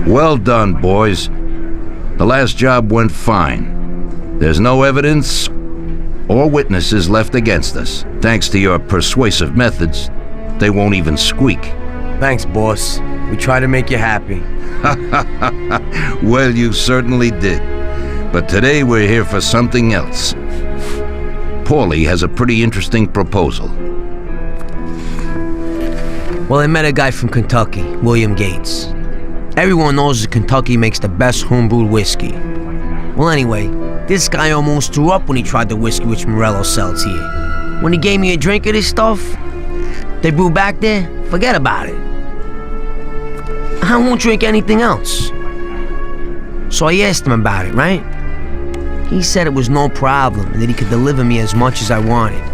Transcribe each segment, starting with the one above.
Well done, boys. The last job went fine. There's no evidence or witnesses left against us. Thanks to your persuasive methods, they won't even squeak. Thanks, boss. We try to make you happy. Well, you certainly did. But today we're here for something else. Paulie has a pretty interesting proposal. Well, I met a guy from Kentucky, William Gates. Everyone knows that Kentucky makes the best homebrewed whiskey. Well, anyway, this guy almost threw up when he tried the whiskey which Morello sells here. When he gave me a drink of this stuff they brew back there, forget about it. I won't drink anything else. So I asked him about it, right? He said it was no problem and that he could deliver me as much as I wanted.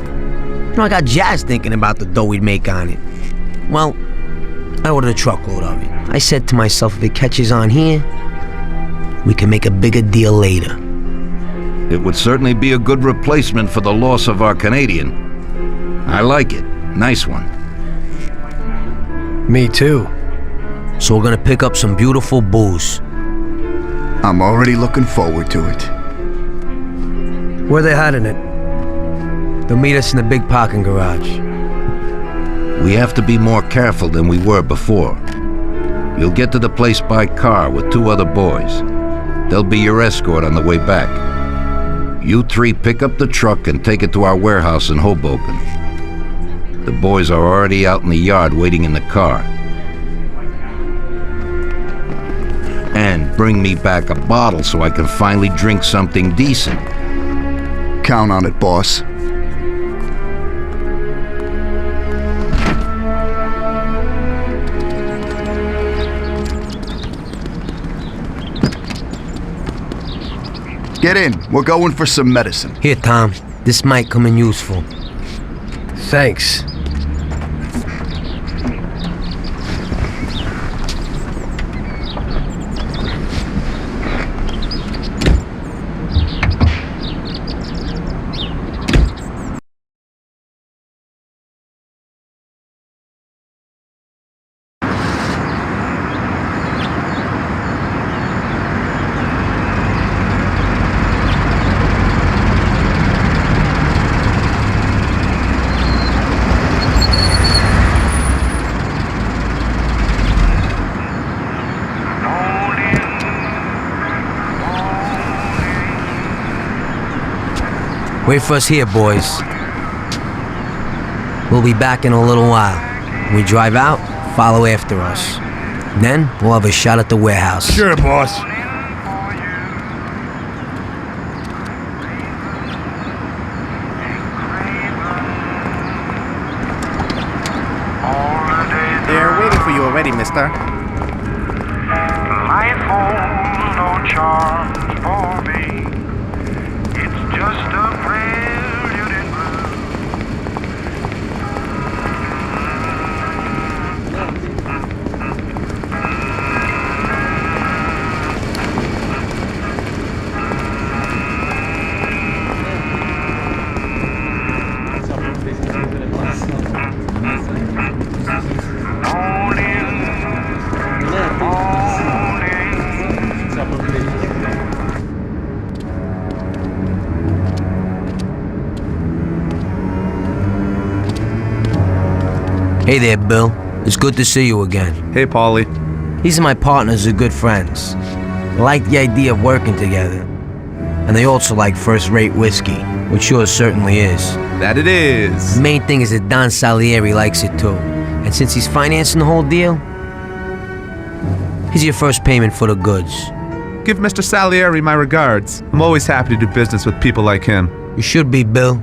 You know, I got jazzed thinking about the dough we'd make on it. Well, I ordered a truckload of it. I said to myself, if it catches on here, we can make a bigger deal later. It would certainly be a good replacement for the loss of our Canadian. I like it. Nice one. Me too. So we're gonna pick up some beautiful booze. I'm already looking forward to it. Where they hiding it? They'll meet us in the big parking garage. We have to be more careful than we were before. You'll get to the place by car with 2 other boys. They'll be your escort on the way back. You 3 pick up the truck and take it to our warehouse in Hoboken. The boys are already out in the yard waiting in the car. And bring me back a bottle so I can finally drink something decent. Count on it, boss. Get in. We're going for some medicine. Here, Tom. This might come in useful. Thanks. Wait for us here, boys. We'll be back in a little while. When we drive out, follow after us. Then, we'll have a shot at the warehouse. Sure, boss. They're waiting for you already, mister. Life holds no charms for me. It's just a prelude in blue. Hey there, Bill. It's good to see you again. Hey, Paulie. These are my partners who are good friends. They like the idea of working together. And they also like first-rate whiskey, which yours certainly is. That it is. The main thing is that Don Salieri likes it too. And since he's financing the whole deal, here's your first payment for the goods. Give Mr. Salieri my regards. I'm always happy to do business with people like him. You should be, Bill.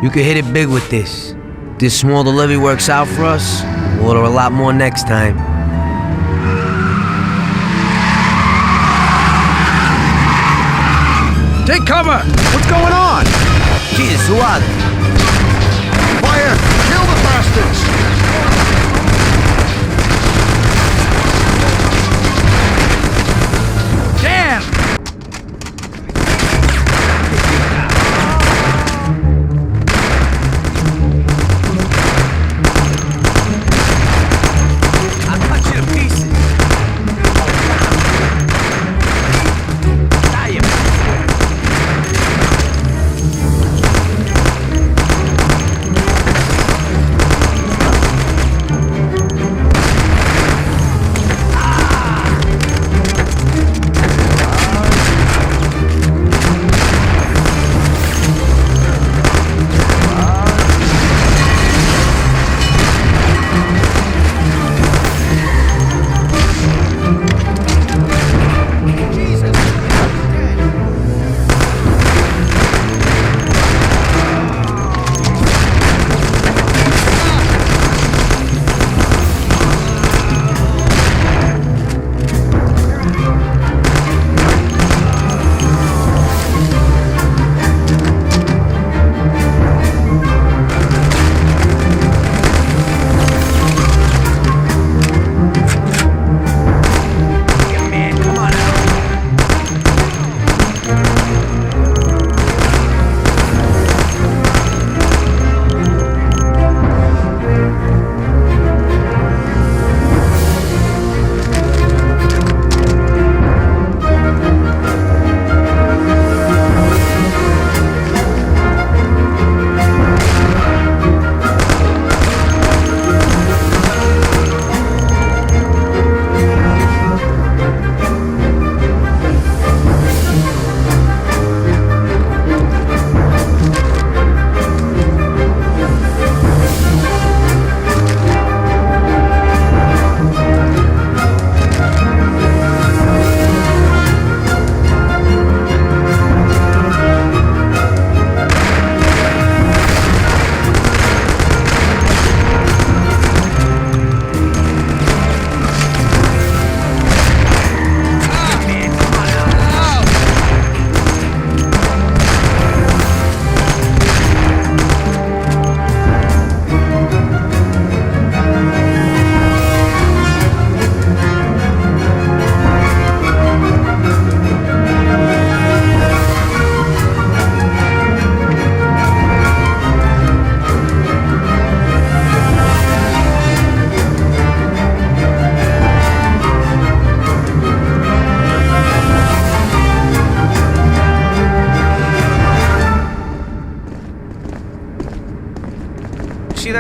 You could hit it big with this. If this small delivery works out for us, we'll order a lot more next time. Take cover! What's going on? Jesus, who are they? Fire! Kill the bastards!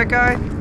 that guy?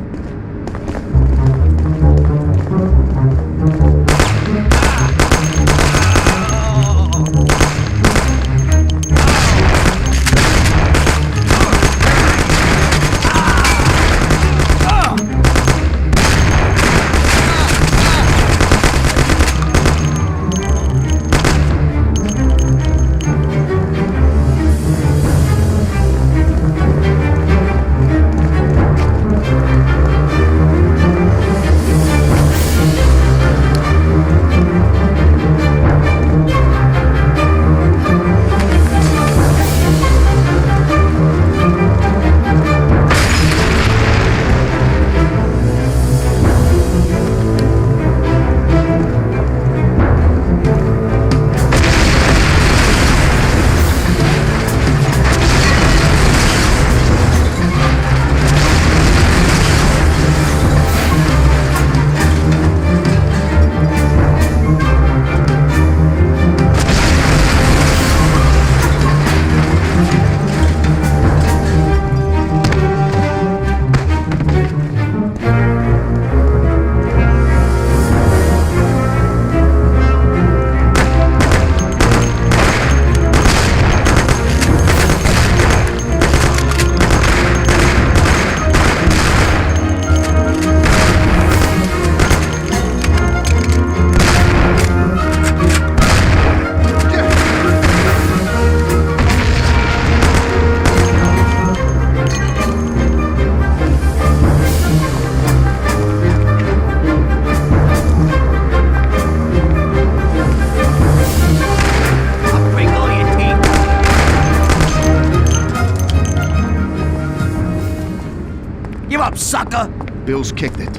Sucker! Bill's kicked it.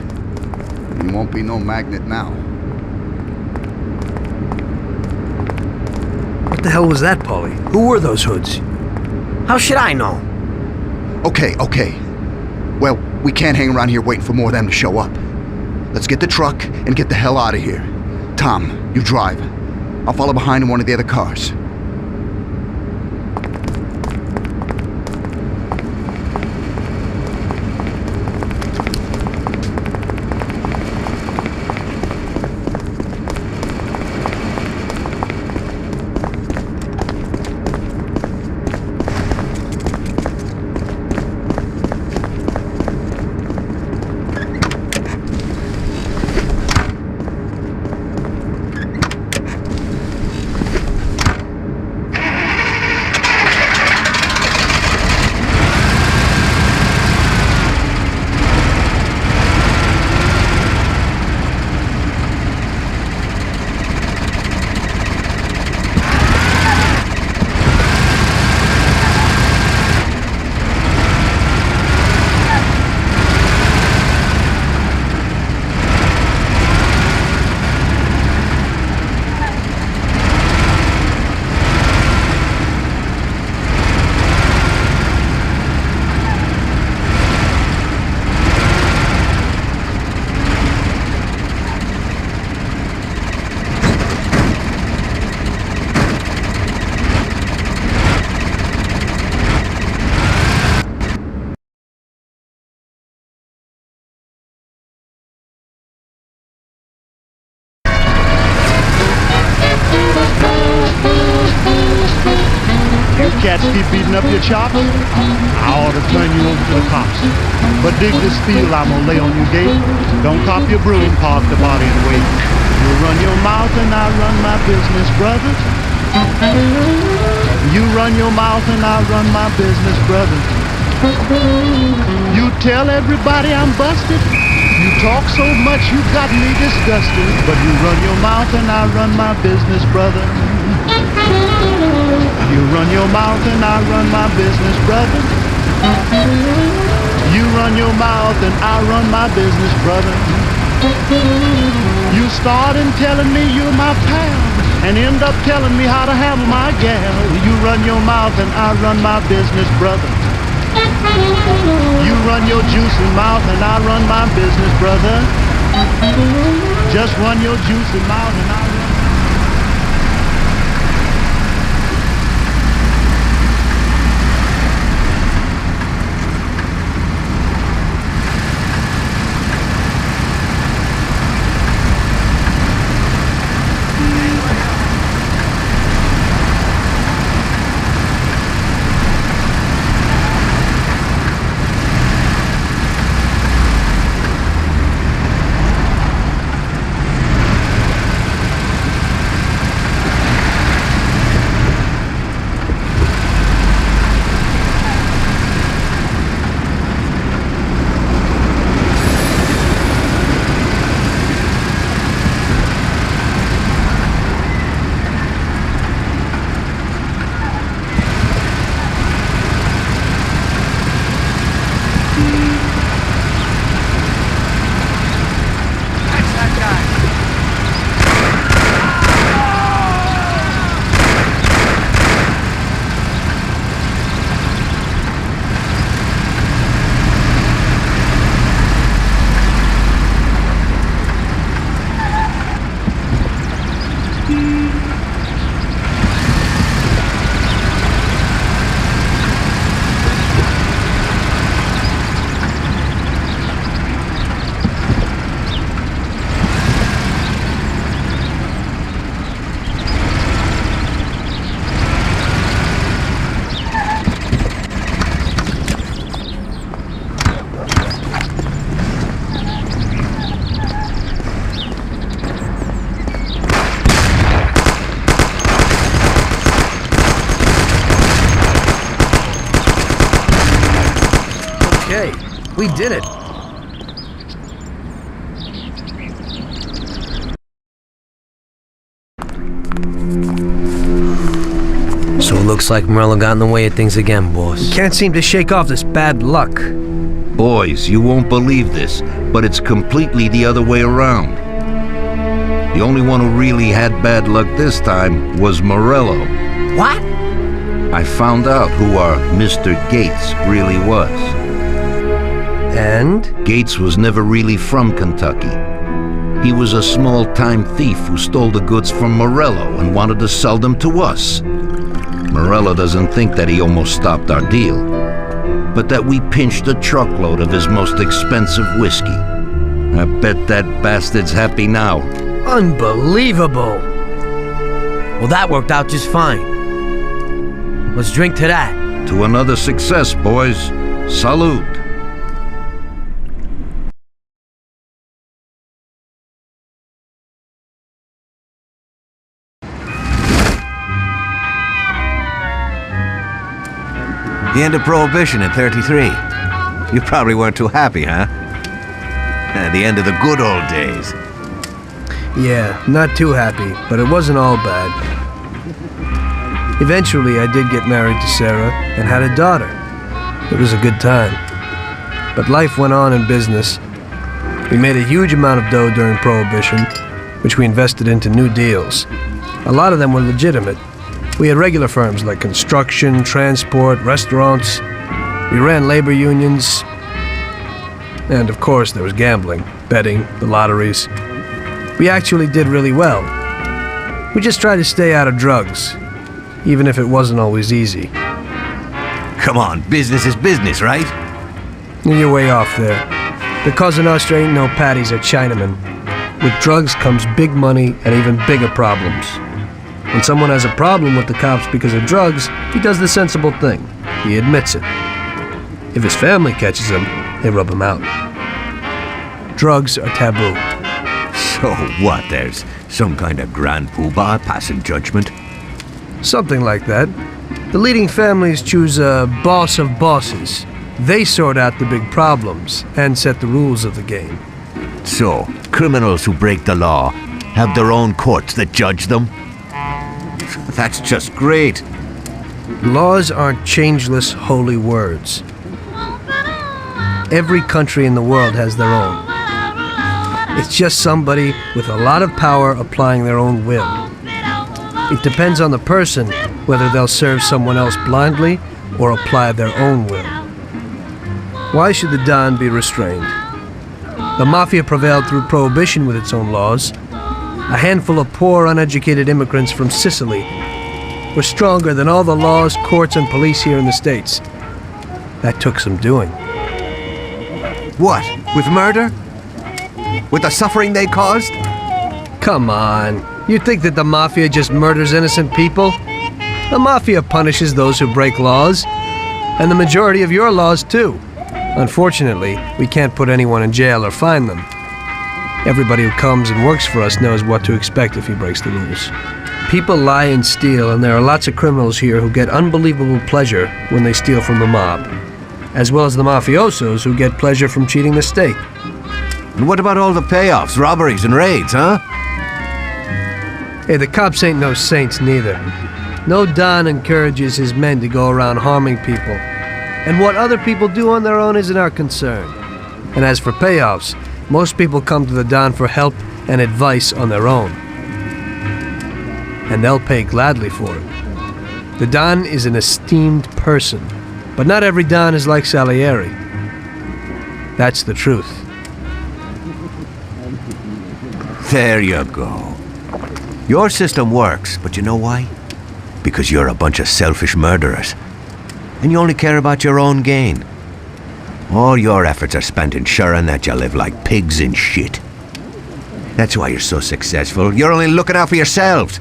He won't be no magnet now. What the hell was that, Paulie? Who were those hoods? How should I know? Okay. Well, we can't hang around here waiting for more of them to show up. Let's get the truck and get the hell out of here. Tom, you drive. I'll follow behind in one of the other cars. Cats keep beating up your chops, I ought to turn you over to the cops. But dig this steel I'm gonna lay on your gate. Don't cop your broom, park the body and wait. You run your mouth and I run my business, brother. You run your mouth and I run my business, brother. You tell everybody I'm busted. You talk so much you got me disgusted. But you run your mouth and I run my business, brother. You run your mouth and I run my business, brother. You run your mouth and I run my business, brother. You start in telling me you're my pal and end up telling me how to handle my gal. You run your mouth and I run my business, brother. You run your juicy mouth and I run my business, brother. Just run your juicy mouth and I run. We did it. So it looks like Morello got in the way of things again, boss. Can't seem to shake off this bad luck. Boys, you won't believe this, but it's completely the other way around. The only one who really had bad luck this time was Morello. What? I found out who our Mr. Gates really was. And? Gates was never really from Kentucky. He was a small-time thief who stole the goods from Morello and wanted to sell them to us. Morello doesn't think that he almost stopped our deal, but that we pinched a truckload of his most expensive whiskey. I bet that bastard's happy now. Unbelievable! Well, that worked out just fine. Let's drink to that. To another success, boys. Salute. The end of Prohibition in '33. You probably weren't too happy, huh? The end of the good old days. Yeah, not too happy, but it wasn't all bad. Eventually, I did get married to Sarah and had a daughter. It was a good time. But life went on in business. We made a huge amount of dough during Prohibition, which we invested into new deals. A lot of them were legitimate. We had regular firms like construction, transport, restaurants. We ran labor unions. And of course, there was gambling, betting, the lotteries. We actually did really well. We just tried to stay out of drugs, even if it wasn't always easy. Come on, business is business, right? You're way off there. The Cosa Nostra ain't no Patties or Chinamen. With drugs comes big money and even bigger problems. When someone has a problem with the cops because of drugs, he does the sensible thing. He admits it. If his family catches him, they rub him out. Drugs are taboo. So what, there's some kind of grand poobah passing judgment? Something like that. The leading families choose a boss of bosses. They sort out the big problems and set the rules of the game. So, criminals who break the law have their own courts that judge them? That's just great. Laws aren't changeless holy words. Every country in the world has their own. It's just somebody with a lot of power applying their own will. It depends on the person whether they'll serve someone else blindly or apply their own will. Why should the Don be restrained? The Mafia prevailed through Prohibition with its own laws. A handful of poor, uneducated immigrants from Sicily were stronger than all the laws, courts, and police here in the States. That took some doing. What? With murder? With the suffering they caused? Come on. You think that the Mafia just murders innocent people? The Mafia punishes those who break laws. And the majority of your laws, too. Unfortunately, we can't put anyone in jail or fine them. Everybody who comes and works for us knows what to expect if he breaks the rules. People lie and steal, and there are lots of criminals here who get unbelievable pleasure when they steal from the mob, as well as the mafiosos who get pleasure from cheating the state. And what about all the payoffs, robberies, and raids, huh? Hey, the cops ain't no saints neither. No Don encourages his men to go around harming people. And what other people do on their own isn't our concern. And as for payoffs, most people come to the Don for help and advice on their own. And they'll pay gladly for it. The Don is an esteemed person, but not every Don is like Salieri. That's the truth. There you go. Your system works, but you know why? Because you're a bunch of selfish murderers. And you only care about your own gain. All your efforts are spent ensuring that you live like pigs in shit. That's why you're so successful. You're only looking out for yourselves.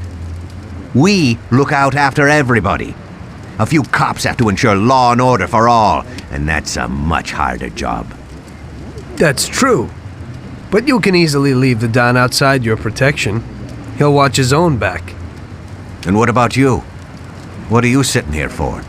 We look out after everybody. A few cops have to ensure law and order for all, and that's a much harder job. That's true. But you can easily leave the Don outside your protection. He'll watch his own back. And what about you? What are you sitting here for?